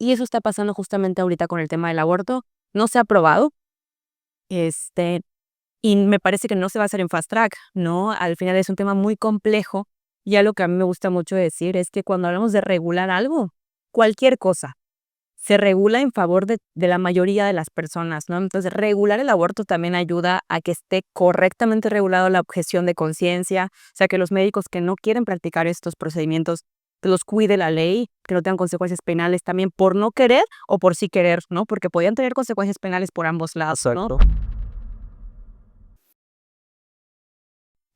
y eso está pasando justamente ahorita con el tema del aborto. No se ha aprobado, y me parece que no se va a hacer en fast track, ¿no? Al final es un tema muy complejo, y algo que a mí me gusta mucho decir es que cuando hablamos de regular algo, cualquier cosa, se regula en favor de la mayoría de las personas, ¿no? Entonces, regular el aborto también ayuda a que esté correctamente regulado la objeción de conciencia, o sea, que los médicos que no quieren practicar estos procedimientos los cuide la ley, que no tengan consecuencias penales también por no querer o por sí querer, ¿no? Porque podían tener consecuencias penales por ambos lados, ¿no? Exacto.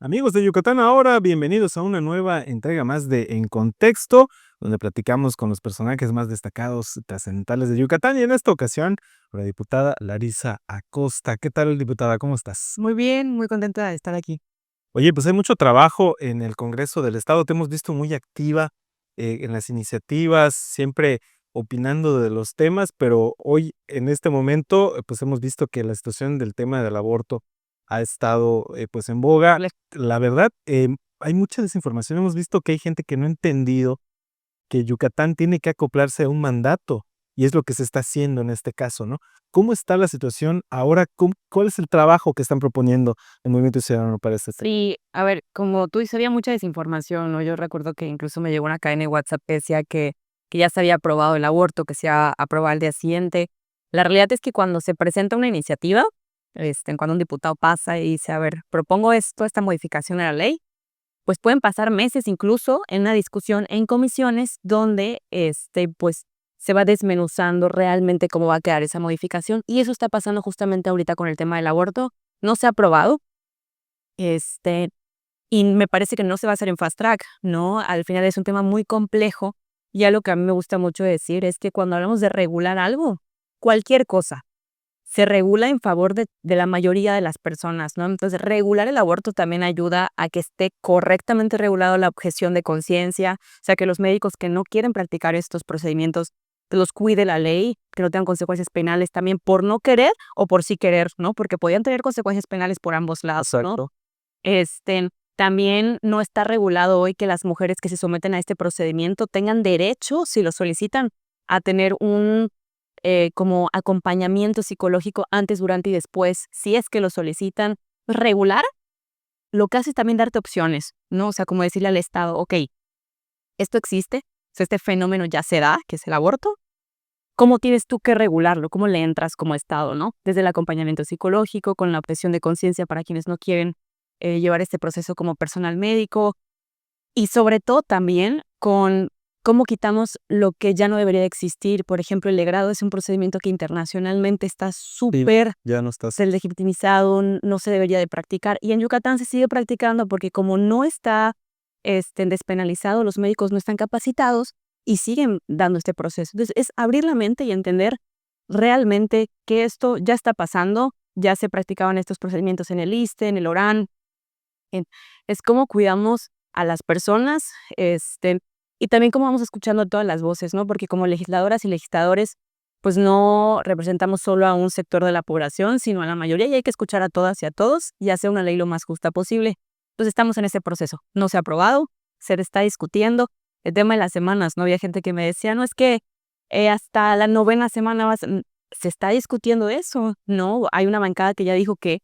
Amigos de Yucatán ahora, bienvenidos a una nueva entrega más de En Contexto, donde platicamos con los personajes más destacados, trascendentales de Yucatán, y en esta ocasión, la diputada Larisa Acosta. ¿Qué tal, diputada? ¿Cómo estás? Muy bien, muy contenta de estar aquí. Oye, pues hay mucho trabajo en el Congreso del Estado. Te hemos visto muy activa en las iniciativas, siempre opinando de los temas, pero hoy, en este momento, pues hemos visto que la situación del tema del aborto ha estado pues en boga. La verdad, hay mucha desinformación. Hemos visto que hay gente que no ha entendido que Yucatán tiene que acoplarse a un mandato, y es lo que se está haciendo en este caso, ¿no? ¿Cómo está la situación ahora? ¿Cuál es el trabajo que están proponiendo el Movimiento Ciudadano para este tema? Sí, a ver, como tú dices, había mucha desinformación, ¿no? Yo recuerdo que incluso me llegó una cadena de WhatsApp que decía que ya se había aprobado el aborto, que se iba a aprobar al día siguiente. La realidad es que cuando se presenta una iniciativa, cuando un diputado pasa y dice, a ver, propongo esto, esta modificación a la ley, pues pueden pasar meses incluso en una discusión en comisiones donde, pues se va desmenuzando realmente cómo va a quedar esa modificación. Y eso está pasando justamente ahorita con el tema del aborto. No se ha aprobado. Este, y me parece que no se va a hacer en fast track, ¿no? Al final es un tema muy complejo, y algo que a mí me gusta mucho decir es que cuando hablamos de regular algo, cualquier cosa, se regula en favor de la mayoría de las personas, ¿no? Entonces, regular el aborto también ayuda a que esté correctamente regulado la objeción de conciencia, o sea, que los médicos que no quieren practicar estos procedimientos los cuide la ley, que no tengan consecuencias penales también por no querer o por sí querer, ¿no? Porque podían tener consecuencias penales por ambos lados, ¿no? Exacto. También no está regulado hoy que las mujeres que se someten a este procedimiento tengan derecho, si lo solicitan, a tener un como acompañamiento psicológico antes, durante y después, si es que lo solicitan. Regular lo que hace es también darte opciones, ¿no? O sea, como decirle al Estado, ok, esto existe, o sea, este fenómeno ya se da, que es el aborto. ¿Cómo tienes tú que regularlo? ¿Cómo le entras como Estado, no? Desde el acompañamiento psicológico, con la objeción de conciencia para quienes no quieren llevar este proceso como personal médico, y sobre todo también con cómo quitamos lo que ya no debería de existir. Por ejemplo, el legrado es un procedimiento que internacionalmente está Sí, súper ya no estás. deslegitimizado, no se debería de practicar. Y en Yucatán se sigue practicando porque como no está despenalizado, los médicos no están capacitados y siguen dando este proceso. Entonces, es abrir la mente y entender realmente que esto ya está pasando, ya se practicaban estos procedimientos en el ISSSTE, en el ORAN. en- es cómo cuidamos a las personas, y también cómo vamos escuchando todas las voces, ¿no? Porque como legisladoras y legisladores, pues no representamos solo a un sector de la población, sino a la mayoría, y hay que escuchar a todas y a todos y hacer una ley lo más justa posible. Entonces estamos en ese proceso. No se ha aprobado, se está discutiendo. El tema de las semanas, ¿no? Había gente que me decía, no, es que hasta la 9ª semana se está discutiendo eso, ¿no? Hay una bancada que ya dijo que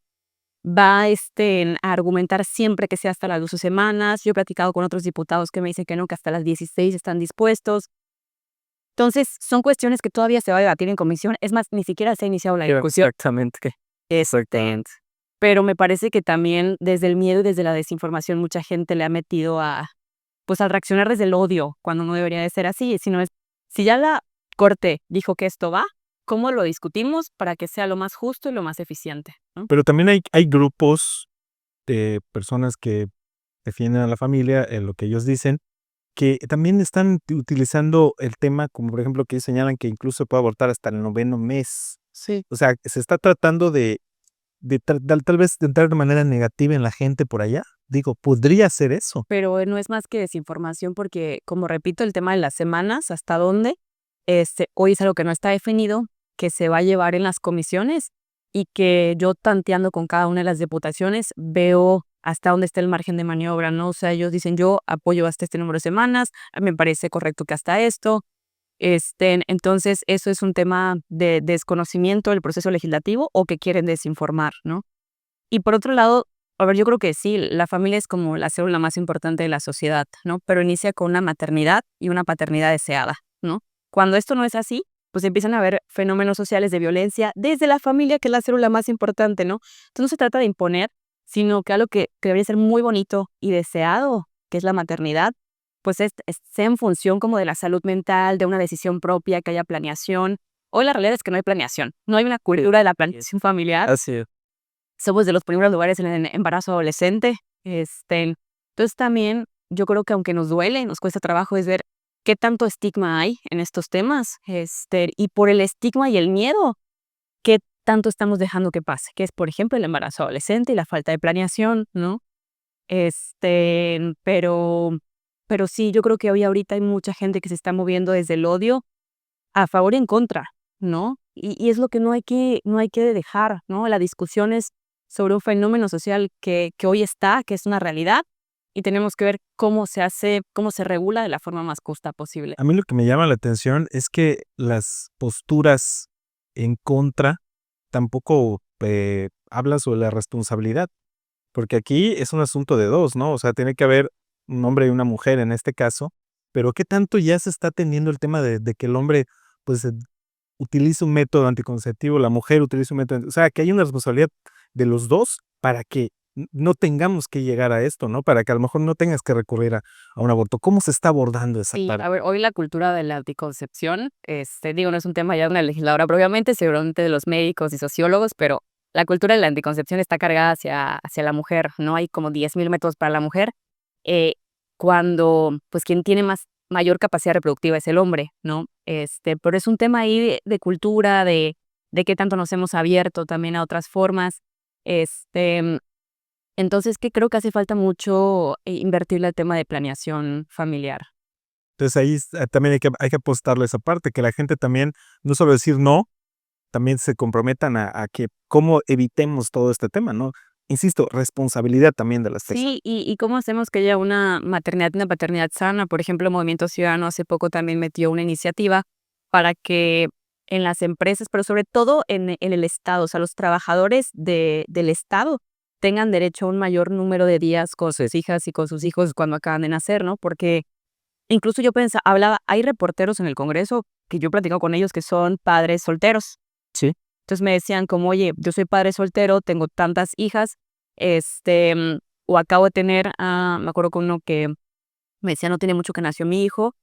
va a argumentar siempre que sea hasta las 12 semanas. Yo he platicado con otros diputados que me dicen que no, que hasta las 16 están dispuestos. Entonces, son cuestiones que todavía se va a debatir en comisión. Es más, ni siquiera se ha iniciado la discusión. Exactamente. Este, pero me parece que también desde el miedo y desde la desinformación mucha gente le ha metido pues al reaccionar desde el odio, cuando no debería de ser así, sino es, si ya la Corte dijo que esto va, ¿cómo lo discutimos para que sea lo más justo y lo más eficiente, ¿no? Pero también hay grupos de personas que defienden a la familia, lo que ellos dicen, que también están utilizando el tema, como por ejemplo, que ellos señalan que incluso puede abortar hasta el 9º mes. Sí. O sea, se está tratando de tal vez de entrar de manera negativa en la gente por allá. Digo, podría ser eso. Pero no es más que desinformación porque, como repito, el tema de las semanas, hasta dónde, hoy es algo que no está definido, que se va a llevar en las comisiones y que yo tanteando con cada una de las diputaciones veo hasta dónde está el margen de maniobra, ¿no? O sea, ellos dicen, yo apoyo hasta este número de semanas, me parece correcto que hasta esto. Entonces, eso es un tema de desconocimiento del proceso legislativo o que quieren desinformar, ¿no? Y por otro lado, a ver, yo creo que sí, la familia es como la célula más importante de la sociedad, ¿no? Pero inicia con una maternidad y una paternidad deseada, ¿no? Cuando esto no es así, pues empiezan a haber fenómenos sociales de violencia desde la familia, que es la célula más importante, ¿no? Entonces no se trata de imponer, sino que algo que debería ser muy bonito y deseado, que es la maternidad, pues sea en función como de la salud mental, de una decisión propia, que haya planeación. Hoy la realidad es que no hay planeación, no hay una cultura de la planeación familiar. Así es. Somos de los primeros lugares en el embarazo adolescente. Entonces también yo creo que aunque nos duele, nos cuesta trabajo es ver qué tanto estigma hay en estos temas, y por el estigma y el miedo, qué tanto estamos dejando que pase, que es, por ejemplo, el embarazo adolescente y la falta de planeación, ¿no? Este, pero, pero sí, yo creo que hoy ahorita hay mucha gente que se está moviendo desde el odio a favor y en contra, ¿no? Y es lo que no hay que dejar, ¿no? La discusión es sobre un fenómeno social que hoy está, que es una realidad, y tenemos que ver cómo se hace, cómo se regula de la forma más justa posible. A mí lo que me llama la atención es que las posturas en contra tampoco hablan sobre la responsabilidad, porque aquí es un asunto de dos, ¿no? O sea, tiene que haber un hombre y una mujer en este caso, pero ¿qué tanto ya se está teniendo el tema de que el hombre, pues, utiliza un método anticonceptivo, la mujer utiliza un método, o sea, que hay una responsabilidad de los 2 para que no tengamos que llegar a esto, ¿no? Para que a lo mejor no tengas que recurrir a un aborto. ¿Cómo se está abordando esa Sí, parte? a ver, hoy la cultura de la anticoncepción, digo, no es un tema ya de una legisladora propiamente, seguramente de los médicos y sociólogos, pero la cultura de la anticoncepción está cargada hacia la mujer, ¿no? Hay como 10,000 métodos para la mujer, eh, cuando, pues, quien tiene mayor capacidad reproductiva es el hombre, ¿no? Pero es un tema ahí de cultura, de qué tanto nos hemos abierto también a otras formas, entonces, que creo que hace falta mucho, invertirle al tema de planeación familiar. Entonces ahí también hay que apostarle esa parte, que la gente también, no solo decir no, también se comprometan a que cómo evitemos todo este tema, ¿no? Insisto, responsabilidad también de las textos. Sí, y cómo hacemos que haya una maternidad y una paternidad sana. Por ejemplo, Movimiento Ciudadano hace poco también metió una iniciativa para que en las empresas, pero sobre todo en el Estado, o sea, los trabajadores del Estado tengan derecho a un mayor número de días con sus hijas y con sus hijos cuando acaban de nacer, ¿no? Porque incluso yo hay reporteros en el Congreso que yo he platicado con ellos que son padres solteros. Sí. Entonces me decían como, oye, yo soy padre soltero, tengo tantas hijas, este, mm, o acabo de tener, me acuerdo con uno que me decía, no tiene mucho que nació mi hijo,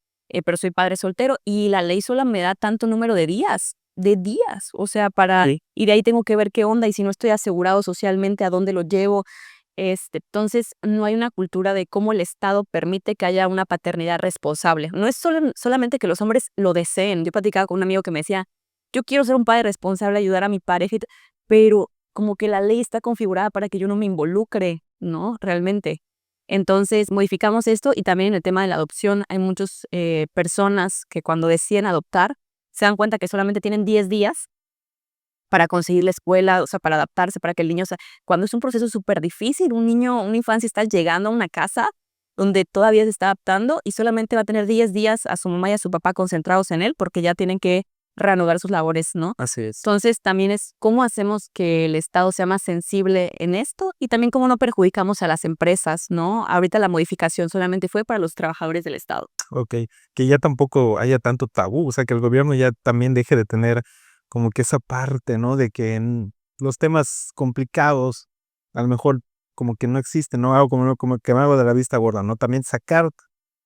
pero soy padre soltero y la ley sola me da tanto número de días, o sea, Sí. y de ahí tengo que ver qué onda y si no estoy asegurado socialmente, ¿a dónde lo llevo? Entonces, no hay una cultura de cómo el Estado permite que haya una paternidad responsable. No es solamente que los hombres lo deseen. Yo platicaba con un amigo que me decía, yo quiero ser un padre responsable, ayudar a mi pareja, pero como que la ley está configurada para que yo no me involucre, ¿no? Realmente. Entonces, modificamos esto y también en el tema de la adopción hay muchas personas que cuando deciden adoptar se dan cuenta que solamente tienen 10 días para conseguir la escuela, o sea, para adaptarse, para que el niño, o sea, cuando es un proceso súper difícil, un niño, una infancia está llegando a una casa donde todavía se está adaptando y solamente va a tener 10 días a su mamá y a su papá concentrados en él porque ya tienen que reanudar sus labores, ¿no? Así es. Entonces, también es cómo hacemos que el Estado sea más sensible en esto y también cómo no perjudicamos a las empresas, ¿no? Ahorita la modificación solamente fue para los trabajadores del Estado. Okey, que ya tampoco haya tanto tabú, o sea, que el gobierno ya también deje de tener como que esa parte, ¿no? De que en los temas complicados, a lo mejor como que no existen, ¿no? Hago como que me hago de la vista gorda, ¿no? También sacar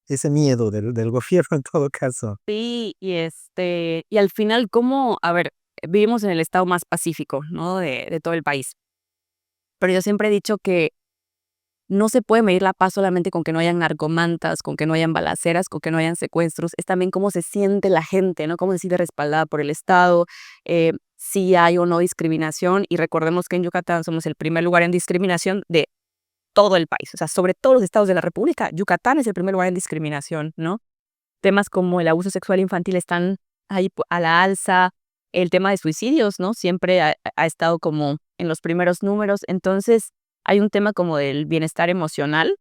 ese miedo del gobierno en todo caso. Sí, y al final, ¿cómo? A ver, vivimos en el estado más pacífico, ¿no? De todo el país. Pero yo siempre he dicho que no se puede medir la paz solamente con que no hayan narcomantas, con que no hayan balaceras, con que no hayan secuestros. Es también cómo se siente la gente, ¿no? Cómo se siente respaldada por el Estado, si hay o no discriminación. Y recordemos que en Yucatán somos el primer lugar en discriminación de todo el país. O sea, sobre todos los estados de la República, Yucatán es el primer lugar en discriminación, ¿no? Temas como el abuso sexual infantil están ahí a la alza, el tema de suicidios, ¿no? Siempre ha estado como en los primeros números. Entonces, hay un tema como del bienestar emocional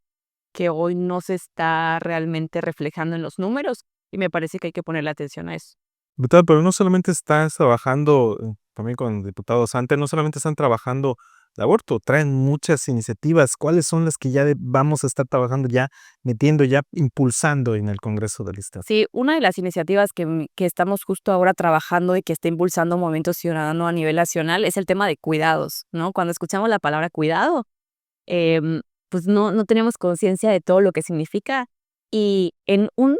que hoy no se está realmente reflejando en los números. Y me parece que hay que ponerle atención a eso. Diputada, pero no solamente estás trabajando, también con diputados antes, no solamente están trabajando el aborto, traen muchas iniciativas. ¿Cuáles son las que ya vamos a estar trabajando, ya metiendo, ya impulsando en el Congreso del Estado? Sí, una de las iniciativas que estamos justo ahora trabajando y que está impulsando Movimiento Ciudadano a nivel nacional es el tema de cuidados, ¿no? Cuando escuchamos la palabra cuidado, pues no tenemos conciencia de todo lo que significa. Y en un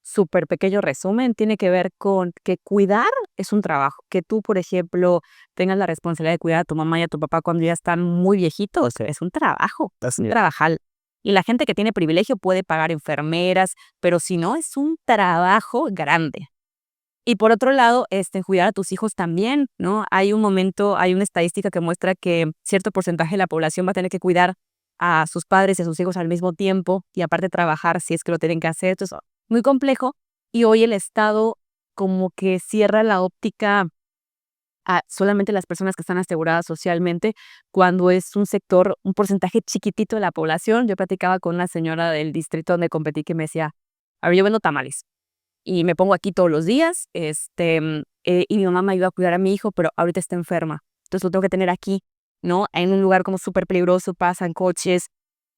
súper pequeño resumen, tiene que ver con que cuidar es un trabajo. Que tú, por ejemplo, tengas la responsabilidad de cuidar a tu mamá y a tu papá cuando ya están muy viejitos, es un trabajo, Así un es. trabajal. Y la gente que tiene privilegio puede pagar enfermeras, pero si no, es un trabajo grande. Y por otro lado, cuidar a tus hijos también, ¿no? Hay una estadística que muestra que cierto porcentaje de la población va a tener que cuidar a sus padres y a sus hijos al mismo tiempo y aparte trabajar si es que lo tienen que hacer. Entonces, muy complejo. Y hoy el Estado como que cierra la óptica a solamente las personas que están aseguradas socialmente, cuando es un sector, un porcentaje chiquitito de la población. Yo platicaba con una señora del distrito donde competí que me decía, a ver, yo vendo tamales y me pongo aquí todos los días, y mi mamá me ayuda a cuidar a mi hijo, pero ahorita está enferma. Entonces lo tengo que tener aquí, ¿no? En un lugar como súper peligroso, pasan coches,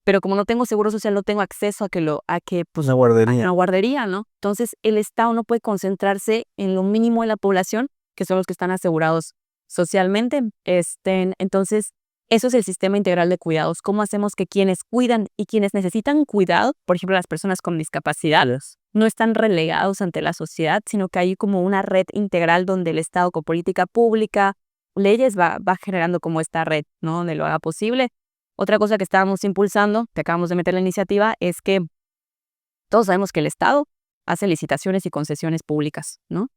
pero como no tengo seguro social, no tengo acceso pues, Una a guardería. una guardería, ¿no? Entonces el Estado no puede concentrarse en lo mínimo de la población, que son los que están asegurados socialmente. Entonces, eso es el sistema integral de cuidados. ¿Cómo hacemos que quienes cuidan y quienes necesitan cuidado, por ejemplo, las personas con discapacidad, no están relegados ante la sociedad, sino que hay como una red integral donde el Estado con política pública, leyes, va generando como esta red, ¿no? Donde lo haga posible. Otra cosa que estábamos impulsando, que acabamos de meter la iniciativa, es que todos sabemos que el Estado hace licitaciones y concesiones públicas, ¿no?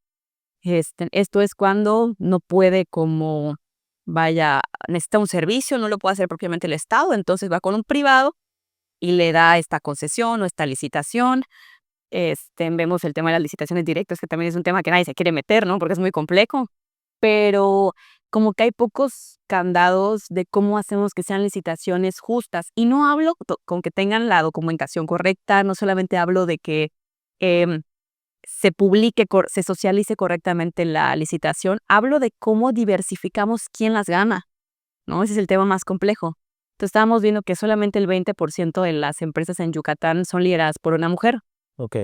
Esto es cuando no puede necesita un servicio, no lo puede hacer propiamente el Estado, entonces va con un privado y le da esta concesión o esta licitación. Vemos el tema de las licitaciones directas, que también es un tema que nadie se quiere meter, ¿no? Porque es muy complejo, pero como que hay pocos candados de cómo hacemos que sean licitaciones justas. Y no hablo con que tengan la documentación correcta, no solamente hablo de que em, se publique, se socialice correctamente la licitación, hablo de cómo diversificamos quién las gana, ¿no? Ese es el tema más complejo. Entonces estábamos viendo que solamente el 20% de las empresas en Yucatán son lideradas por una mujer. Ok.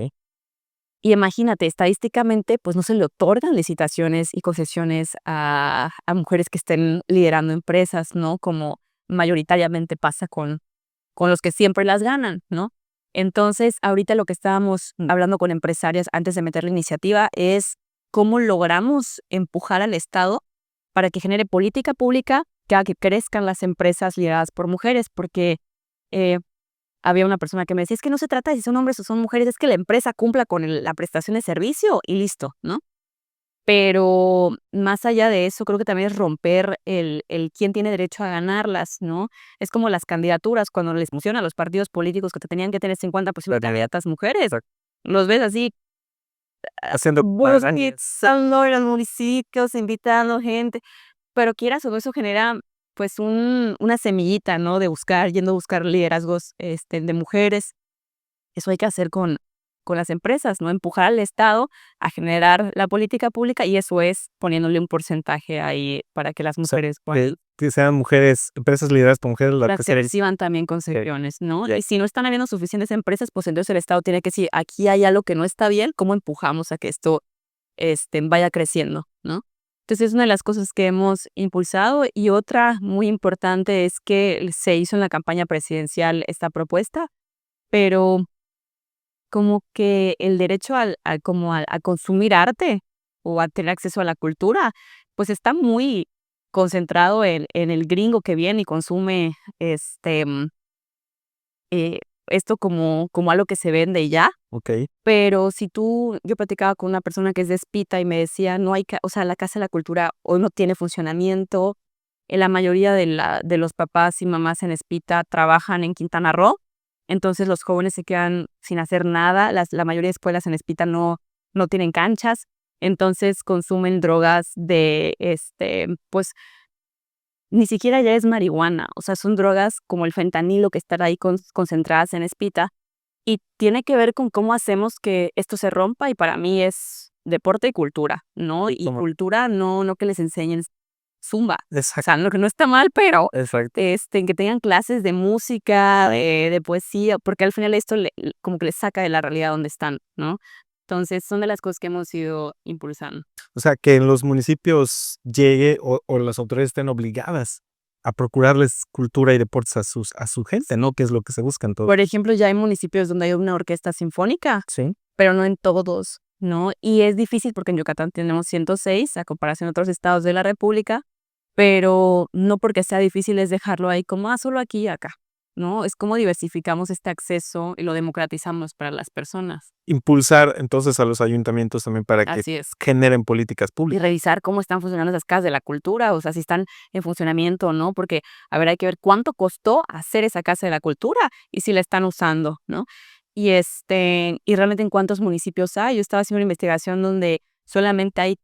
Y imagínate, estadísticamente, pues no se le otorgan licitaciones y concesiones a mujeres que estén liderando empresas, ¿no? Como mayoritariamente pasa con los que siempre las ganan, ¿no? Entonces, ahorita lo que estábamos hablando con empresarias antes de meter la iniciativa es cómo logramos empujar al Estado para que genere política pública que haga que crezcan las empresas lideradas por mujeres, porque eh, había una persona que me decía, es que no se trata de si son hombres o son mujeres, es que la empresa cumpla con la prestación de servicio y listo, ¿no? Pero más allá de eso, creo que también es romper el quién tiene derecho a ganarlas, ¿no? Es como las candidaturas, cuando les pusieron a los partidos políticos que te tenían que tener 50% de candidatas mujeres. Exacto. Los ves así, Haciendo campañas. buscando en los municipios, invitando gente, pero quieras o no, eso genera pues una semillita, ¿no? De buscar, yendo a buscar liderazgos de mujeres. Eso hay que hacer con las empresas, ¿no? Empujar al Estado a generar la política pública y eso es poniéndole un porcentaje ahí para que las O sea, mujeres puedan que sean mujeres, empresas lideradas por mujeres las que se reciban también concesiones, ¿no? Y si no están habiendo suficientes empresas, pues entonces el Estado tiene que decir, aquí hay algo que no está bien, ¿cómo empujamos a que esto vaya creciendo, ¿no? Entonces es una de las cosas que hemos impulsado y otra muy importante es que se hizo en la campaña presidencial esta propuesta, pero como que el derecho a consumir arte o a tener acceso a la cultura, pues está muy concentrado en el gringo que viene y consume eh, esto como algo que se vende y ya. Okey. Pero yo platicaba con una persona que es de Espita y me decía, no hay, o sea, la Casa de la Cultura hoy no tiene funcionamiento. La mayoría de los papás y mamás en Espita trabajan en Quintana Roo, entonces los jóvenes se quedan sin hacer nada. La mayoría de escuelas en Espita no tienen canchas, entonces consumen drogas pues ni siquiera ya es marihuana, o sea, son drogas como el fentanilo que están ahí concentradas en Espita Y tiene que ver con cómo hacemos que esto se rompa, y para mí es deporte y cultura, ¿no? Y Y como cultura, no que les enseñen zumba. O exacto, sea, no, que no está mal, pero exacto. que tengan clases de música, de poesía, porque al final esto como que les saca de la realidad donde están, ¿no? Entonces, son de las cosas que hemos ido impulsando. O sea, que en los municipios llegue o las autoridades estén obligadas a procurarles cultura y deportes a su gente, ¿no? Que es lo que se busca en todo. Por ejemplo, ya hay municipios donde hay una orquesta sinfónica, Sí. pero no en todos, ¿no? Y es difícil porque en Yucatán tenemos 106 a comparación de otros estados de la república, pero no porque sea difícil es dejarlo ahí como, solo aquí y acá, ¿no? Es como diversificamos este acceso y lo democratizamos para las personas. Impulsar entonces a los ayuntamientos también para que Así es. generen políticas Y públicas. revisar cómo están funcionando esas casas de la cultura, o sea, si están en funcionamiento o no, porque, a ver, hay que ver cuánto costó hacer esa casa de la cultura y si la están usando, ¿no? Y realmente en cuántos municipios hay. Yo estaba haciendo una investigación donde solamente hay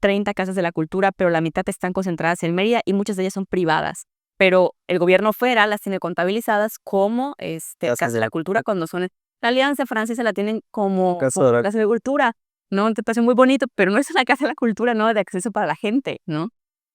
30 casas de la cultura, pero la mitad están concentradas en Mérida y muchas de ellas son privadas. Pero el gobierno federal las tiene contabilizadas como casas de la cultura cuando son. La Alianza Francesa la tienen Caso como de casa de cultura, ¿no? Entonces parece muy bonito, pero no es una casa de la cultura, ¿no? De acceso para la gente, ¿no?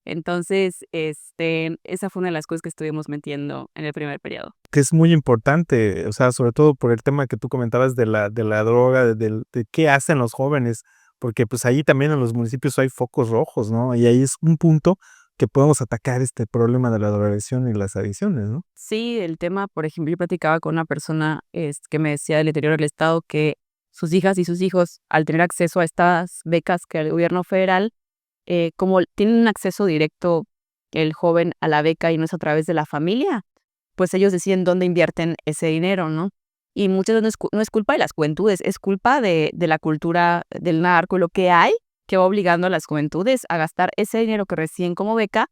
Entonces, esa fue una de las cosas que estuvimos metiendo en el primer periodo. Que es muy importante, o sea, sobre todo por el tema que tú comentabas de la droga, de qué hacen los jóvenes, porque pues ahí también en los municipios hay focos rojos, ¿no? Y ahí es un punto que podemos atacar este problema de la drogadicción y las adicciones, ¿no? Sí, el tema, por ejemplo, yo platicaba con una persona que me decía del interior del estado que sus hijas y sus hijos, al tener acceso a estas becas que el gobierno federal, como tienen un acceso directo el joven a la beca y no es a través de la familia, pues ellos deciden dónde invierten ese dinero, ¿no? Y muchas veces no es culpa de las juventudes, es culpa de la cultura del narco, lo que hay que va obligando a las juventudes a gastar ese dinero que reciben como beca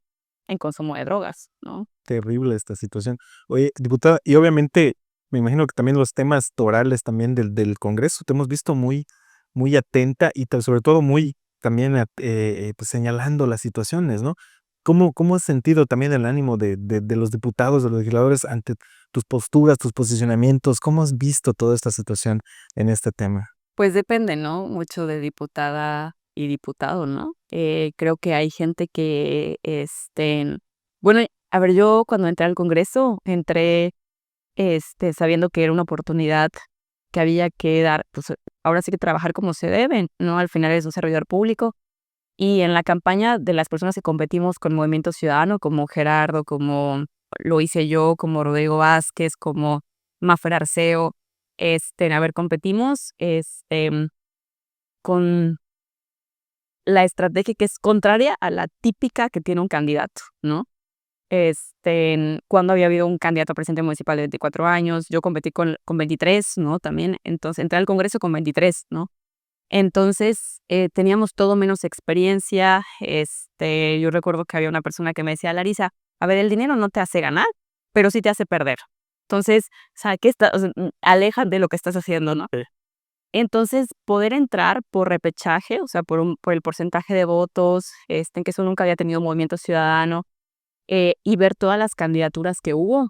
en consumo de drogas, ¿no? Terrible esta situación. Oye, diputada, y obviamente me imagino que también los temas torales también del Congreso, te hemos visto muy, muy atenta y sobre todo muy también pues señalando las situaciones, ¿no? ¿Cómo has sentido también el ánimo de los diputados, de los legisladores ante tus posturas, tus posicionamientos? ¿Cómo has visto toda esta situación en este tema? Pues depende, ¿no? Mucho de diputada y diputado, ¿no? Creo que hay gente que, bueno, a ver, yo cuando entré al Congreso, entré, sabiendo que era una oportunidad que había que dar, pues ahora sí que trabajar como se debe, ¿no? Al final es un servidor público. Y en la campaña de las personas que competimos con Movimiento Ciudadano, como Gerardo, como lo hice yo, como Rodrigo Vázquez, como Mafer Arceo, a ver, competimos con la estrategia que es contraria a la típica que tiene un candidato, ¿no? Cuando había habido un candidato a presidente municipal de 24 años, yo competí con 23, ¿no? También, entonces entré al Congreso con 23, ¿no? Entonces, teníamos todo menos experiencia. Yo recuerdo que había una persona que me decía: "Larisa, a ver, el dinero no te hace ganar, pero sí te hace perder. Entonces, o sea, o sea, aleja de lo que estás haciendo", ¿no? Sí. Entonces, poder entrar por repechaje, o sea, por el porcentaje de votos, que eso nunca había tenido Movimiento Ciudadano, y ver todas las candidaturas que hubo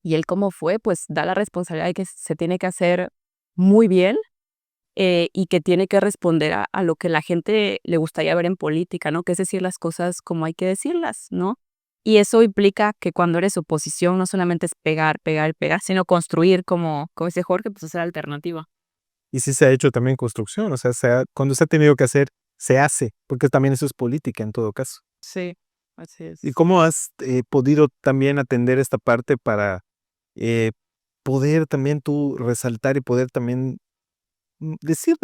y el cómo fue, pues, da la responsabilidad de que se tiene que hacer muy bien, y que tiene que responder a lo que la gente le gustaría ver en política, ¿no? Que es decir las cosas como hay que decirlas, ¿no? Y eso implica que cuando eres oposición no solamente es pegar, pegar, pegar, sino construir, como dice Jorge, pues hacer alternativa. Y sí se ha hecho también construcción, o sea, cuando se ha tenido que hacer, se hace, porque también eso es política en todo caso. Sí, así ¿Y es. cómo has podido también atender esta parte para eh, poder también tú resaltar y poder también decirle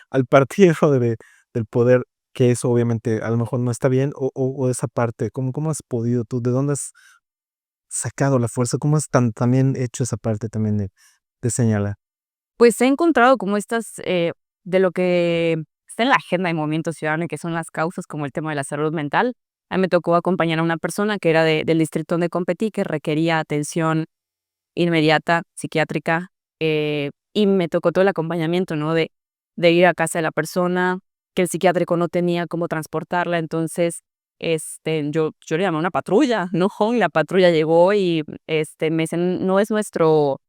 al partido del poder que eso obviamente a lo mejor no está bien o esa parte? ¿Cómo has podido tú? ¿De dónde has sacado la fuerza? ¿Cómo has también hecho esa parte también de señalar? Pues he encontrado como estas, de lo que está en la agenda de Movimiento Ciudadano, y que son las causas como el tema de la salud mental. A mí me tocó acompañar a una persona que era del distrito donde competí, que requería atención inmediata, psiquiátrica, y me tocó todo el acompañamiento, ¿no? De ir a casa de la persona, que el psiquiátrico no tenía cómo transportarla, entonces, yo le llamé a una patrulla, ¿no? Y la patrulla llegó y, me dicen: "No es nuestro,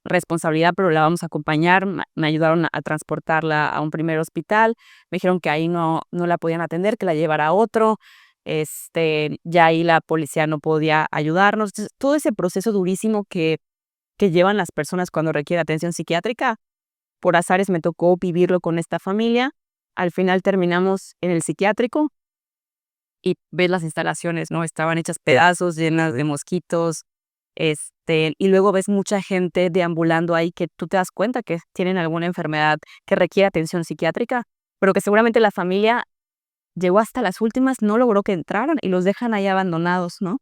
responsabilidad, pero la vamos a acompañar. Me ayudaron a transportarla a un primer hospital. Me dijeron que ahí no la podían atender, que la llevara a otro. Ya ahí la policía no podía ayudarnos. Entonces, todo ese proceso durísimo que llevan las personas cuando requieren atención psiquiátrica, por azares me tocó vivirlo con esta familia. Al final terminamos en el psiquiátrico y ves las instalaciones, ¿no? Estaban hechas pedazos, llenas de mosquitos, y luego ves mucha gente deambulando ahí que tú te das cuenta que tienen alguna enfermedad que requiere atención psiquiátrica, pero que seguramente la familia llegó hasta las últimas, no logró que entraran y los dejan ahí abandonados, ¿no?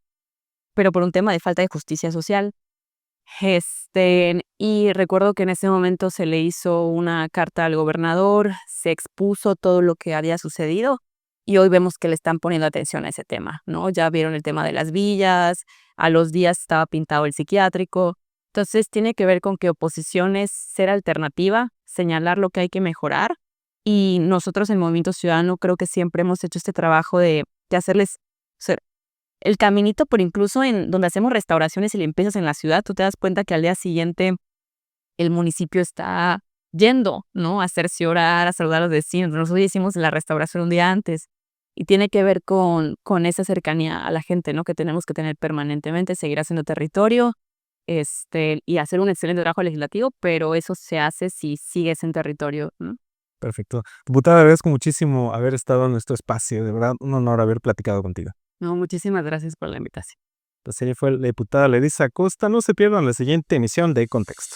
Pero por un tema de falta de justicia social. Y recuerdo que en ese momento se le hizo una carta al gobernador, se expuso todo lo que había sucedido y hoy vemos que le están poniendo atención a ese tema, ¿no? Ya vieron el tema de las villas, a los días estaba pintado el psiquiátrico. Entonces tiene que ver con que oposición es ser alternativa, señalar lo que hay que mejorar y nosotros en Movimiento Ciudadano creo que siempre hemos hecho este trabajo de hacerles el caminito, pero incluso en donde hacemos restauraciones y limpiezas en la ciudad, tú te das cuenta que al día siguiente el municipio está yendo, ¿no? A cerciorar, a saludar a los vecinos. Nosotros hicimos la restauración un día antes y tiene que ver con esa cercanía a la gente, ¿no? Que tenemos que tener permanentemente, seguir haciendo territorio, y hacer un excelente trabajo legislativo, pero eso se hace si sigues en territorio, ¿no? Perfecto. Diputada, agradezco muchísimo haber estado en nuestro espacio. De verdad, un honor haber platicado contigo. No, muchísimas gracias por la invitación. La serie fue la diputada Lerisa Acosta. No se pierdan la siguiente emisión de Contexto.